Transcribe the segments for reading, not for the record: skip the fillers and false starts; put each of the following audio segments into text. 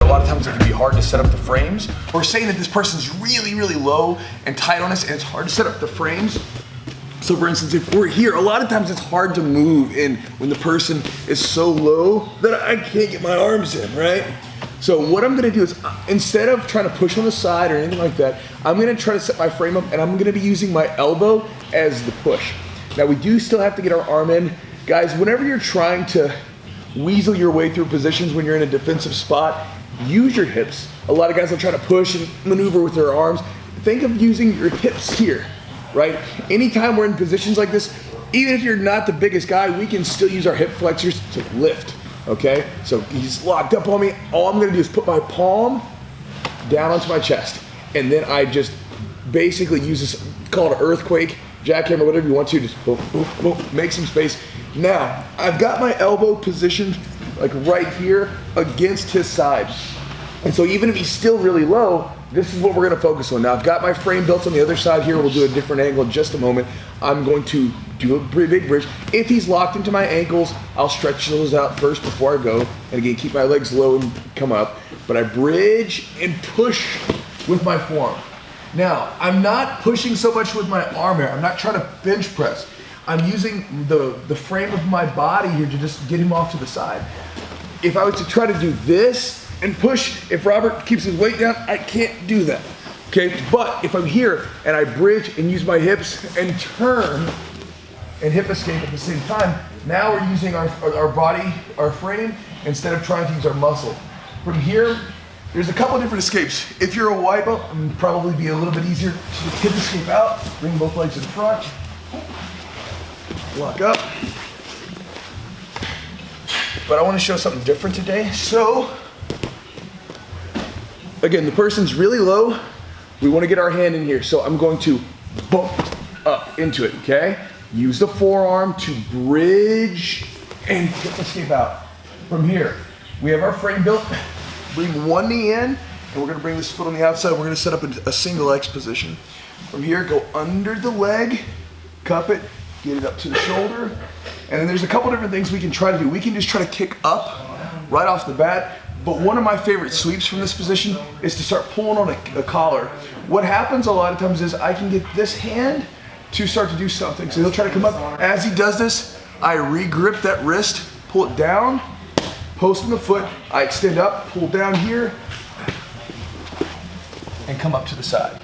lot of times it can be hard to set up the frames. We're saying that this person's really, really low and tight on us, and it's hard to set up the frames. So for instance, if we're here, a lot of times it's hard to move in when the person is so low that I can't get my arms in, right? So what I'm gonna do is, instead of trying to push on the side or anything like that, I'm gonna try to set my frame up, and I'm gonna be using my elbow as the push. Now we do still have to get our arm in. Guys, whenever you're trying to weasel your way through positions when you're in a defensive spot, use your hips. A lot of guys will try to push and maneuver with their arms. Think of using your hips here, right? Anytime we're in positions like this, even if you're not the biggest guy, we can still use our hip flexors to lift, okay? So he's locked up on me. All I'm gonna do is put my palm down onto my chest, and then I just basically use this, call it an earthquake, jackhammer, whatever you want to, just boom, boom, boom, make some space. Now, I've got my elbow positioned like right here against his side. And so even if he's still really low, this is what we're gonna focus on. Now, I've got my frame built on the other side here. We'll do a different angle in just a moment. I'm going to do a big bridge. If he's locked into my ankles, I'll stretch those out first before I go. And again, keep my legs low and come up. But I bridge and push with my forearm. Now, I'm not pushing so much with my arm here. I'm not trying to bench press. I'm using the frame of my body here to just get him off to the side. If I was to try to do this and push, if Robert keeps his weight down, I can't do that, okay? But if I'm here and I bridge and use my hips and turn and hip escape at the same time, now we're using our body, our frame, instead of trying to use our muscle. From here, there's a couple different escapes. If you're a white belt, it would probably be a little bit easier to hip escape out, bring both legs in front, lock up. But I want to show something different today. So, again, the person's really low. We want to get our hand in here. So I'm going to bump up into it, okay? Use the forearm to bridge and hip escape out. From here, we have our frame built. Bring one knee in, and we're gonna bring this foot on the outside. We're gonna set up a single X position. From here, go under the leg, cup it, get it up to the shoulder. And then there's a couple different things we can try to do. We can just try to kick up right off the bat. But one of my favorite sweeps from this position is to start pulling on a collar. What happens a lot of times is I can get this hand to start to do something. So he'll try to come up. As he does this, I re-grip that wrist, pull it down, post on the foot, I extend up, pull down here, and come up to the side.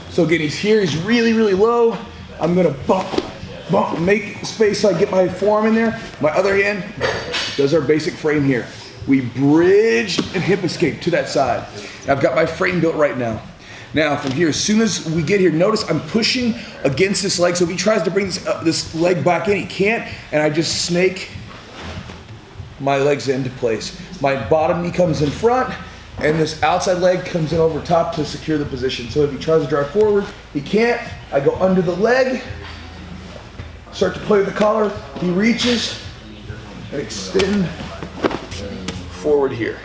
So again, he's here, he's really, really low. I'm gonna bump, make space so I get my forearm in there. My other hand does our basic frame here. We bridge and hip escape to that side. I've got my frame built right now. Now from here, as soon as we get here, notice I'm pushing against this leg. So if he tries to bring this leg back in, he can't, and I just snake my legs into place. My bottom knee comes in front, and this outside leg comes in over top to secure the position. So if he tries to drive forward, he can't. I go under the leg, start to play with the collar. He reaches and extend forward here.